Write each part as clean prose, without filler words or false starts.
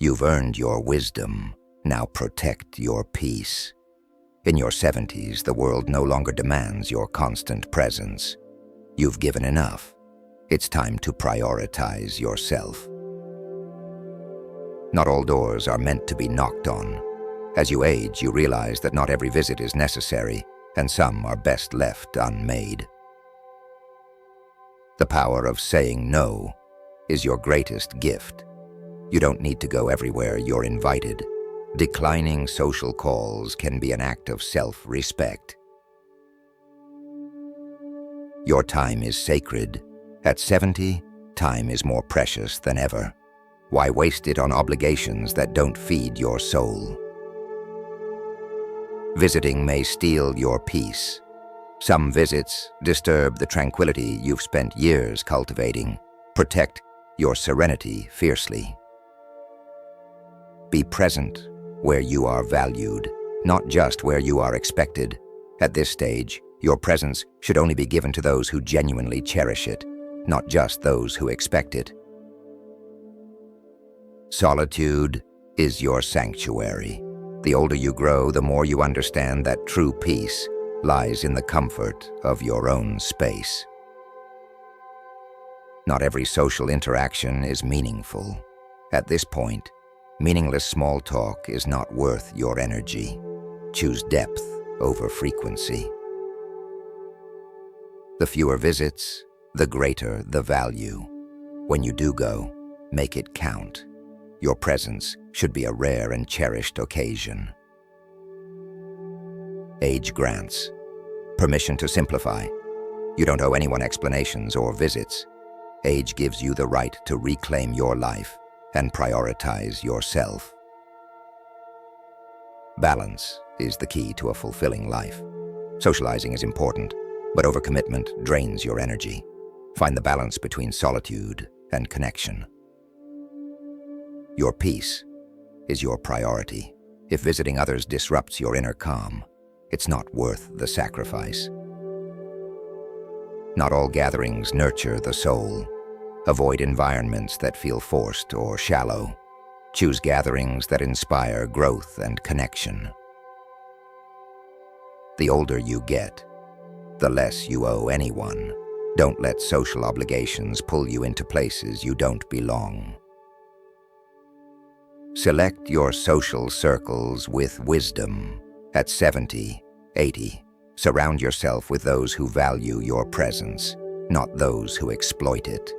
You've earned your wisdom. Now protect your peace. In your 70s, the world no longer demands your constant presence. You've given enough. It's time to prioritize yourself. Not all doors are meant to be knocked on. As you age, you realize that not every visit is necessary, and some are best left unmade. The power of saying no is your greatest gift. You don't need to go everywhere you're invited. Declining social calls can be an act of self-respect. Your time is sacred. At 70, time is more precious than ever. Why waste it on obligations that don't feed your soul? Visiting may steal your peace. Some visits disturb the tranquility you've spent years cultivating. Protect your serenity fiercely. Be present where you are valued, not just where you are expected. At this stage, your presence should only be given to those who genuinely cherish it, not just those who expect it. Solitude is your sanctuary. The older you grow, the more you understand that true peace lies in the comfort of your own space. Not every social interaction is meaningful. At this point, meaningless small talk is not worth your energy. Choose depth over frequency. The fewer visits, the greater the value. When you do go, make it count. Your presence should be a rare and cherished occasion. Age grants permission to simplify. You don't owe anyone explanations or visits. Age gives you the right to reclaim your life and prioritize yourself. Balance is the key to a fulfilling life. Socializing is important, but overcommitment drains your energy. Find the balance between solitude and connection. Your peace is your priority. If visiting others disrupts your inner calm, it's not worth the sacrifice. Not all gatherings nurture the soul. Avoid environments that feel forced or shallow. Choose gatherings that inspire growth and connection. The older you get, the less you owe anyone. Don't let social obligations pull you into places you don't belong. Select your social circles with wisdom. At 70, 80, surround yourself with those who value your presence, not those who exploit it.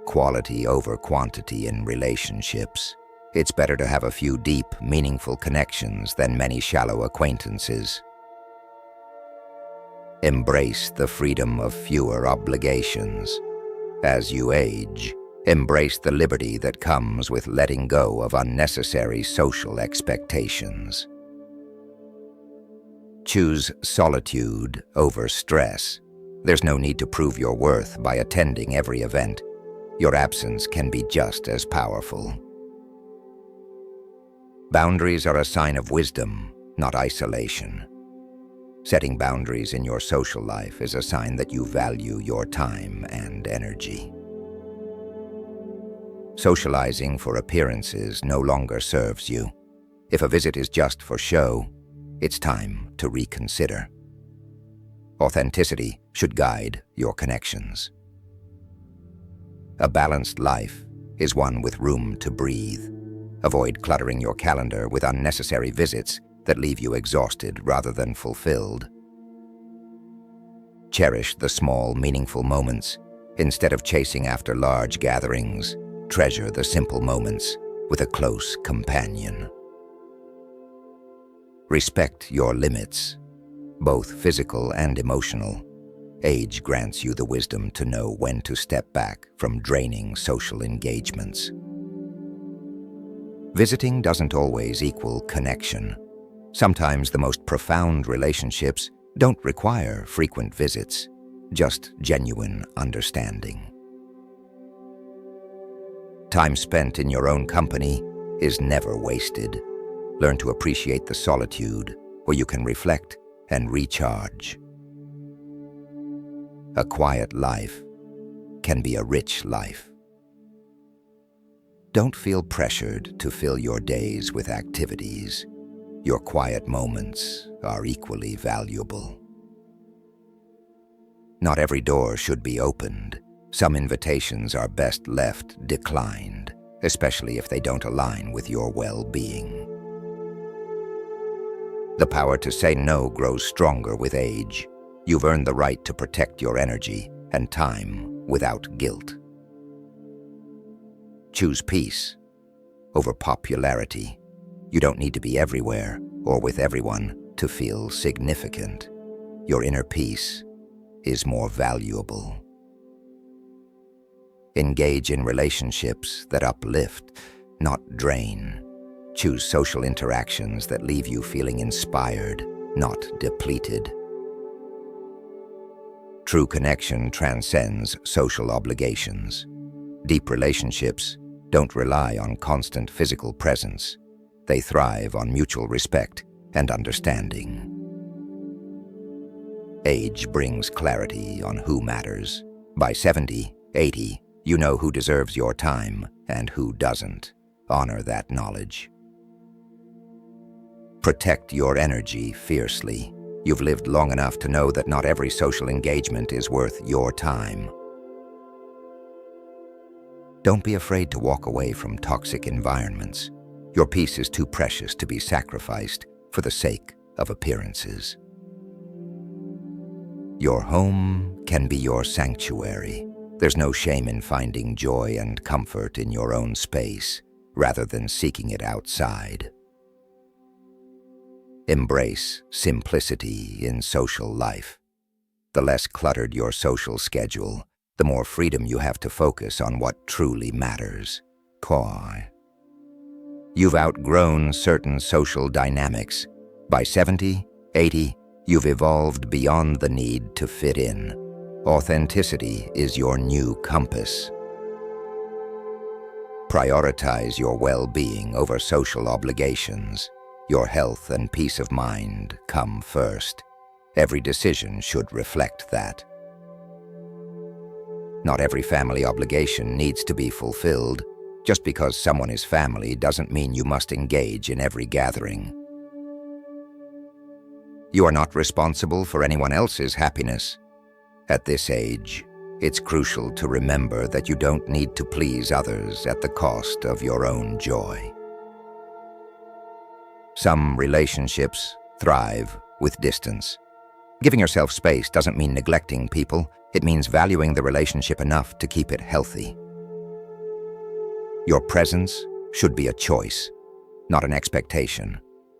Quality over quantity in relationships. It's better to have a few deep, meaningful connections than many shallow acquaintances. Embrace the freedom of fewer obligations. As you age, embrace the liberty that comes with letting go of unnecessary social expectations. Choose solitude over stress. There's no need to prove your worth by attending every event. Your absence can be just as powerful. Boundaries are a sign of wisdom, not isolation. Setting boundaries in your social life is a sign that you value your time and energy. Socializing for appearances no longer serves you. If a visit is just for show, it's time to reconsider. Authenticity should guide your connections. A balanced life is one with room to breathe. Avoid cluttering your calendar with unnecessary visits that leave you exhausted rather than fulfilled. Cherish the small, meaningful moments. Instead of chasing after large gatherings, treasure the simple moments with a close companion. Respect your limits, both physical and emotional. Age grants you the wisdom to know when to step back from draining social engagements. Visiting doesn't always equal connection. Sometimes the most profound relationships don't require frequent visits, just genuine understanding. Time spent in your own company is never wasted. Learn to appreciate the solitude where you can reflect and recharge. A quiet life can be a rich life. Don't feel pressured to fill your days with activities. Your quiet moments are equally valuable. Not every door should be opened. Some invitations are best left declined, especially if they don't align with your well-being. The power to say no grows stronger with age. You've earned the right to protect your energy and time without guilt. Choose peace over popularity. You don't need to be everywhere or with everyone to feel significant. Your inner peace is more valuable. Engage in relationships that uplift, not drain. Choose social interactions that leave you feeling inspired, not depleted. True connection transcends social obligations. Deep relationships don't rely on constant physical presence. They thrive on mutual respect and understanding. Age brings clarity on who matters. By 70, 80, you know who deserves your time and who doesn't. Honor that knowledge. Protect your energy fiercely. You've lived long enough to know that not every social engagement is worth your time. Don't be afraid to walk away from toxic environments. Your peace is too precious to be sacrificed for the sake of appearances. Your home can be your sanctuary. There's no shame in finding joy and comfort in your own space, rather than seeking it outside. Embrace simplicity in social life. The less cluttered your social schedule, the more freedom you have to focus on what truly matters. You've outgrown certain social dynamics. By 70, 80, you've evolved beyond the need to fit in. Authenticity is your new compass. Prioritize your well-being over social obligations. Your health and peace of mind come first. Every decision should reflect that. Not every family obligation needs to be fulfilled. Just because someone is family doesn't mean you must engage in every gathering. You are not responsible for anyone else's happiness. At this age, it's crucial to remember that you don't need to please others at the cost of your own joy. Some relationships thrive with distance. Giving yourself space doesn't mean neglecting people. It means valuing the relationship enough to keep it healthy. Your presence should be a choice, not an expectation.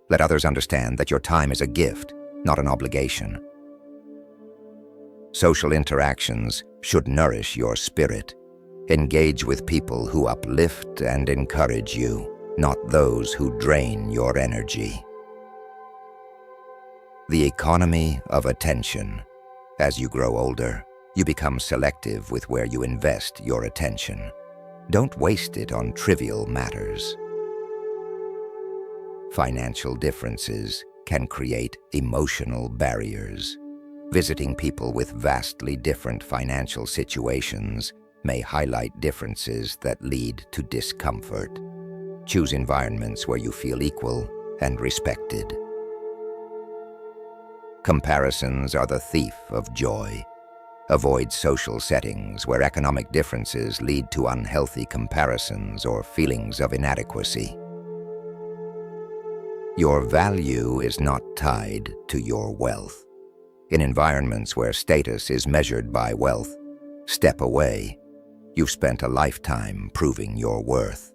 Let others understand that your time is a gift, not an obligation. Social interactions should nourish your spirit. Engage with people who uplift and encourage you, not those who drain your energy. The economy of attention. As you grow older, you become selective with where you invest your attention. Don't waste it on trivial matters. Financial differences can create emotional barriers. Visiting people with vastly different financial situations may highlight differences that lead to discomfort. Choose environments where you feel equal and respected. Comparisons are the thief of joy. Avoid social settings where economic differences lead to unhealthy comparisons or feelings of inadequacy. Your value is not tied to your wealth. In environments where status is measured by wealth, step away. You've spent a lifetime proving your worth.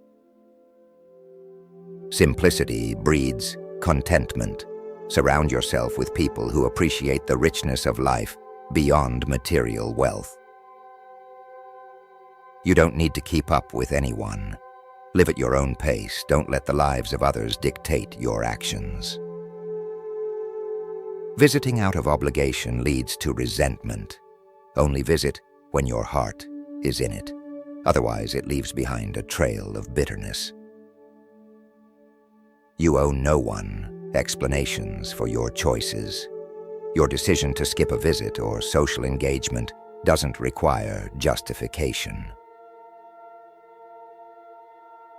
Simplicity breeds contentment. Surround yourself with people who appreciate the richness of life beyond material wealth. You don't need to keep up with anyone. Live at your own pace. Don't let the lives of others dictate your actions. Visiting out of obligation leads to resentment. Only visit when your heart is in it. Otherwise, it leaves behind a trail of bitterness. You owe no one explanations for your choices. Your decision to skip a visit or social engagement doesn't require justification.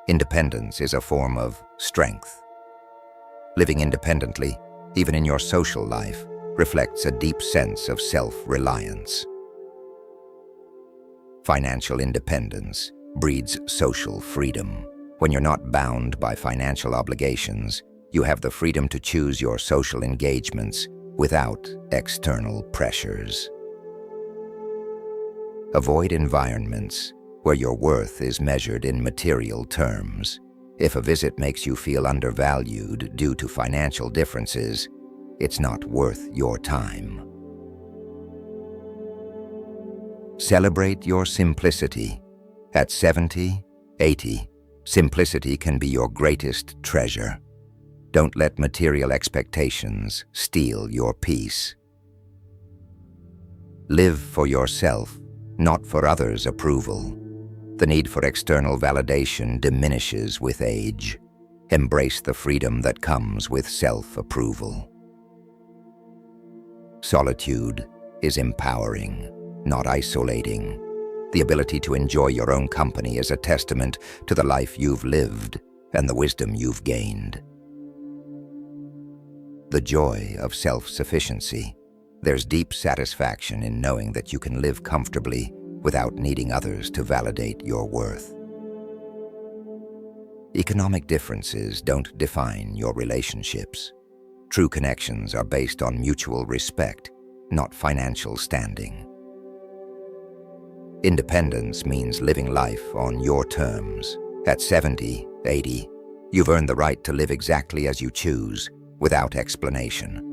Independence is a form of strength. Living independently, even in your social life, reflects a deep sense of self-reliance. Financial independence breeds social freedom. When you're not bound by financial obligations, you have the freedom to choose your social engagements without external pressures. Avoid environments where your worth is measured in material terms. If a visit makes you feel undervalued due to financial differences, it's not worth your time. Celebrate your simplicity. At 70, 80, simplicity can be your greatest treasure. Don't let material expectations steal your peace. Live for yourself, not for others' approval. The need for external validation diminishes with age. Embrace the freedom that comes with self-approval. Solitude is empowering, not isolating. The ability to enjoy your own company is a testament to the life you've lived and the wisdom you've gained. The joy of self-sufficiency. There's deep satisfaction in knowing that you can live comfortably without needing others to validate your worth. Economic differences don't define your relationships. True connections are based on mutual respect, not financial standing. Independence means living life on your terms. At 70, 80, you've earned the right to live exactly as you choose, without explanation.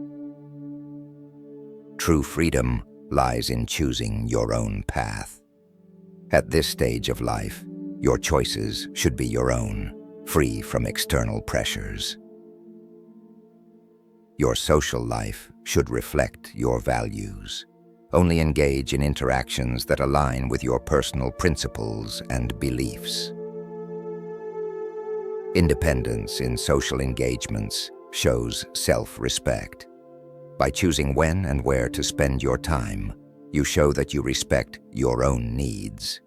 True freedom lies in choosing your own path. At this stage of life, your choices should be your own, free from external pressures. Your social life should reflect your values. Only engage in interactions that align with your personal principles and beliefs. Independence in social engagements shows self-respect. By choosing when and where to spend your time, you show that you respect your own needs.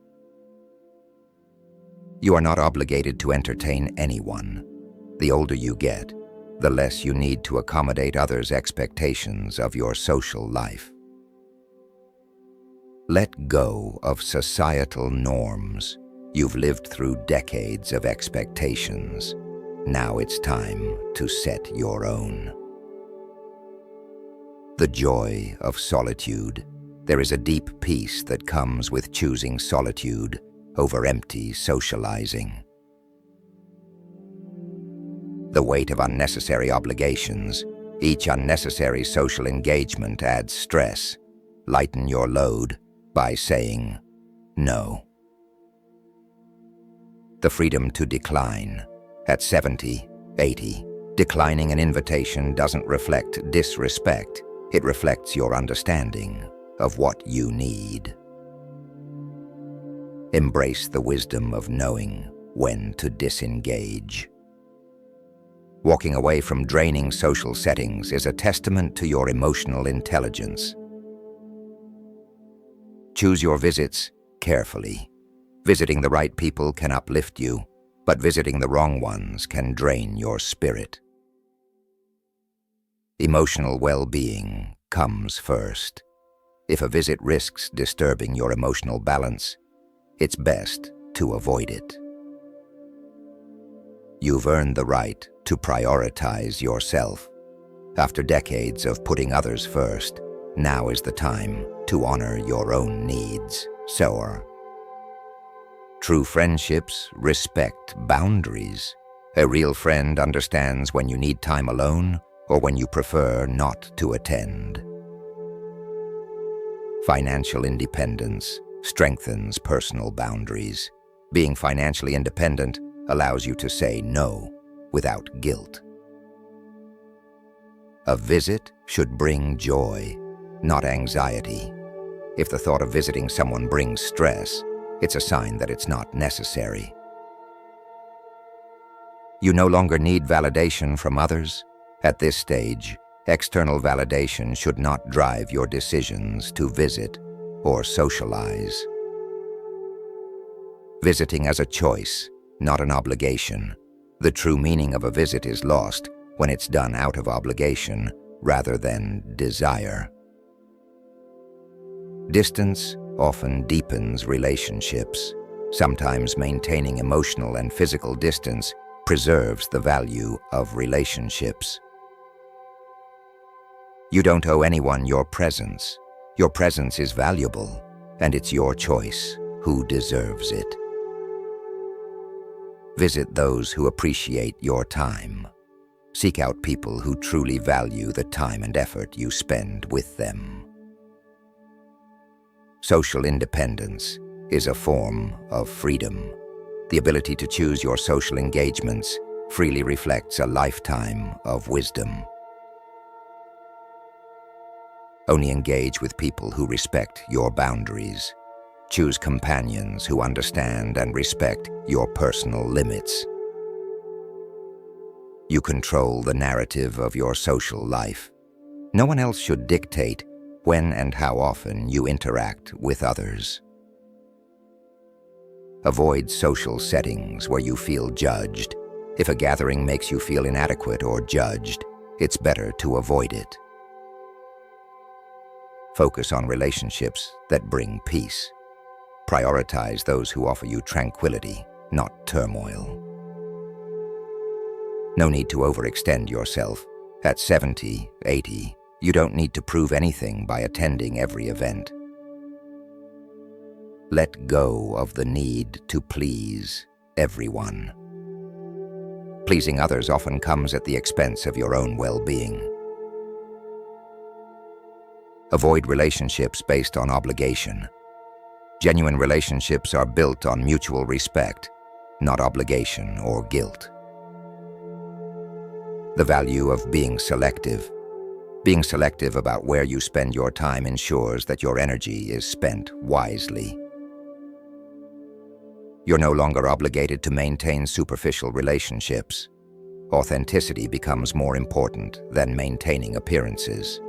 You are not obligated to entertain anyone. The older you get, the less you need to accommodate others' expectations of your social life. Let go of societal norms. You've lived through decades of expectations. Now it's time to set your own. The joy of solitude. There is a deep peace that comes with choosing solitude over empty socializing. The weight of unnecessary obligations. Each unnecessary social engagement adds stress. Lighten your load by saying no. The freedom to decline. At 70, 80, declining an invitation doesn't reflect disrespect. It reflects your understanding of what you need. Embrace the wisdom of knowing when to disengage. Walking away from draining social settings is a testament to your emotional intelligence. Choose your visits carefully. Visiting the right people can uplift you, but visiting the wrong ones can drain your spirit. Emotional well-being comes first. If a visit risks disturbing your emotional balance, it's best to avoid it. You've earned the right to prioritize yourself. After decades of putting others first, now is the time to honor your own needs. True friendships respect boundaries. A real friend understands when you need time alone or when you prefer not to attend. Financial independence strengthens personal boundaries. Being financially independent allows you to say no without guilt. A visit should bring joy, not anxiety. If the thought of visiting someone brings stress, it's a sign that it's not necessary. You no longer need validation from others. At this stage, external validation should not drive your decisions to visit or socialize. Visiting as a choice, not an obligation. The true meaning of a visit is lost when it's done out of obligation rather than desire. Distance often deepens relationships. Sometimes maintaining emotional and physical distance preserves the value of relationships. You don't owe anyone your presence. Your presence is valuable, and it's your choice who deserves it. Visit those who appreciate your time. Seek out people who truly value the time and effort you spend with them. Social independence is a form of freedom. The ability to choose your social engagements freely reflects a lifetime of wisdom. Only engage with people who respect your boundaries. Choose companions who understand and respect your personal limits. You control the narrative of your social life. No one else should dictate when and how often you interact with others. Avoid social settings where you feel judged. If a gathering makes you feel inadequate or judged, it's better to avoid it. Focus on relationships that bring peace. Prioritize those who offer you tranquility, not turmoil. No need to overextend yourself. At 70, 80, you don't need to prove anything by attending every event. Let go of the need to please everyone. Pleasing others often comes at the expense of your own well-being. Avoid relationships based on obligation. Genuine relationships are built on mutual respect, not obligation or guilt. The value of being selective. Being selective about where you spend your time ensures that your energy is spent wisely. You're no longer obligated to maintain superficial relationships. Authenticity becomes more important than maintaining appearances.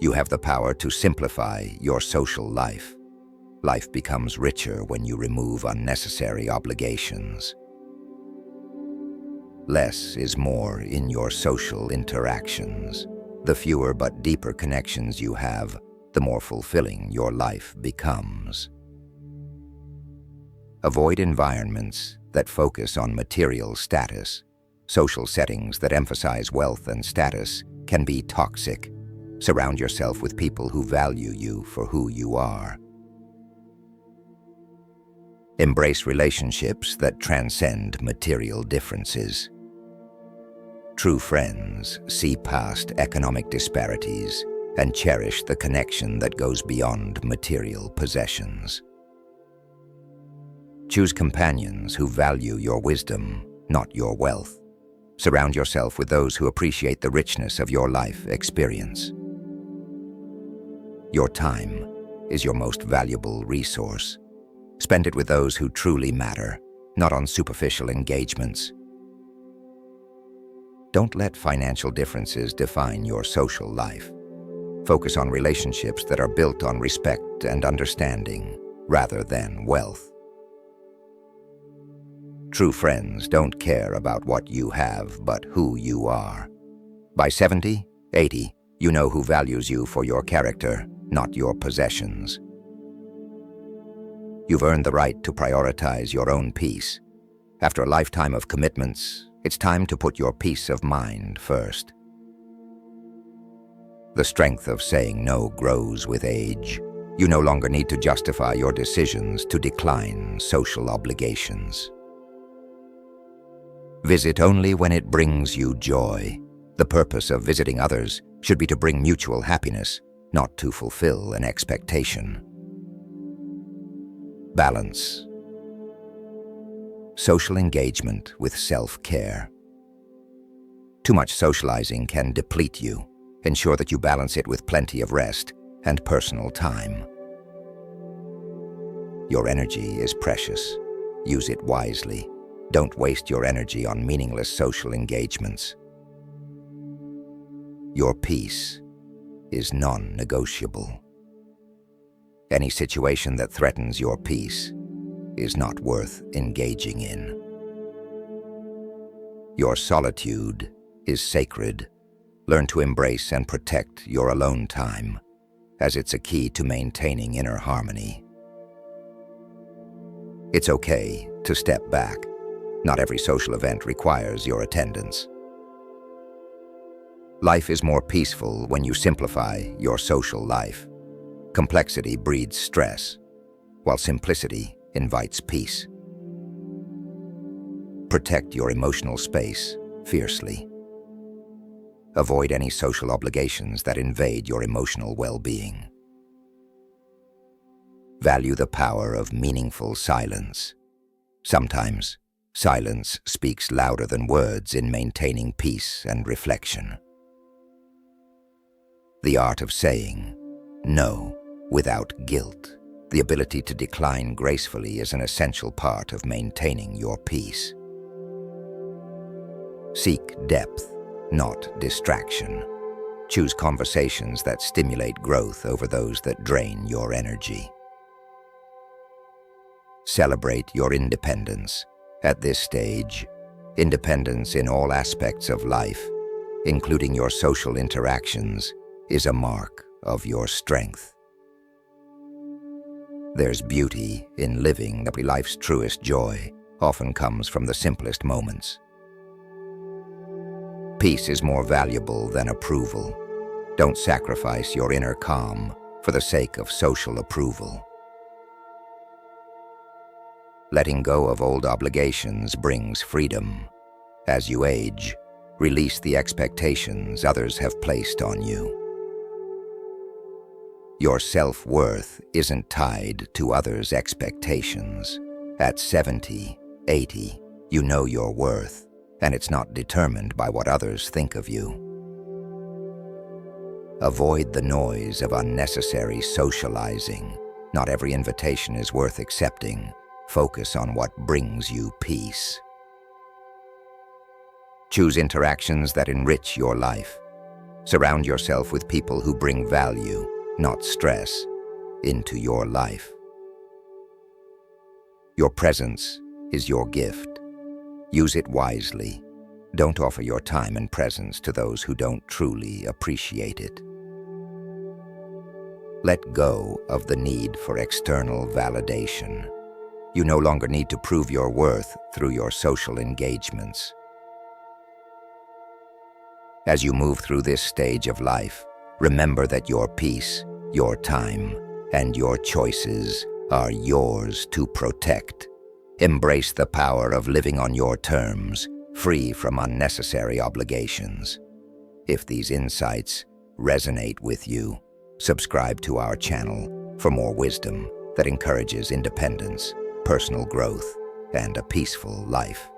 You have the power to simplify your social life. Life becomes richer when you remove unnecessary obligations. Less is more in your social interactions. The fewer but deeper connections you have, the more fulfilling your life becomes. Avoid environments that focus on material status. Social settings that emphasize wealth and status can be toxic. Surround yourself with people who value you for who you are. Embrace relationships that transcend material differences. True friends see past economic disparities and cherish the connection that goes beyond material possessions. Choose companions who value your wisdom, not your wealth. Surround yourself with those who appreciate the richness of your life experience. Your time is your most valuable resource. Spend it with those who truly matter, not on superficial engagements. Don't let financial differences define your social life. Focus on relationships that are built on respect and understanding, rather than wealth. True friends don't care about what you have, but who you are. By 70, 80, you know who values you for your character, not your possessions. You've earned the right to prioritize your own peace. After a lifetime of commitments, it's time to put your peace of mind first. The strength of saying no grows with age. You no longer need to justify your decisions to decline social obligations. Visit only when it brings you joy. The purpose of visiting others should be to bring mutual happiness, not to fulfill an expectation. Balance. Social engagement with self-care. Too much socializing can deplete you. Ensure that you balance it with plenty of rest and personal time. Your energy is precious. Use it wisely. Don't waste your energy on meaningless social engagements. Your peace is non-negotiable. Any situation that threatens your peace is not worth engaging in. Your solitude is sacred. Learn to embrace and protect your alone time, as it's a key to maintaining inner harmony. It's okay to step back. Not every social event requires your attendance. Life is more peaceful when you simplify your social life. Complexity breeds stress, while simplicity invites peace. Protect your emotional space fiercely. Avoid any social obligations that invade your emotional well-being. Value the power of meaningful silence. Sometimes, silence speaks louder than words in maintaining peace and reflection. The art of saying no without guilt. The ability to decline gracefully is an essential part of maintaining your peace. Seek depth, not distraction. Choose conversations that stimulate growth over those that drain your energy. Celebrate your independence. At this stage, independence in all aspects of life, including your social interactions, is a mark of your strength. There's beauty in living. Life's truest joy often comes from the simplest moments. Peace is more valuable than approval. Don't sacrifice your inner calm for the sake of social approval. Letting go of old obligations brings freedom. As you age, release the expectations others have placed on you. Your self-worth isn't tied to others' expectations. At 70, 80, you know your worth, and it's not determined by what others think of you. Avoid the noise of unnecessary socializing. Not every invitation is worth accepting. Focus on what brings you peace. Choose interactions that enrich your life. Surround yourself with people who bring value, not stress, into your life. Your presence is your gift. Use it wisely. Don't offer your time and presence to those who don't truly appreciate it. Let go of the need for external validation. You no longer need to prove your worth through your social engagements. As you move through this stage of life, remember that your peace, your time, and your choices are yours to protect. Embrace the power of living on your terms, free from unnecessary obligations. If these insights resonate with you, subscribe to our channel for more wisdom that encourages independence, personal growth, and a peaceful life.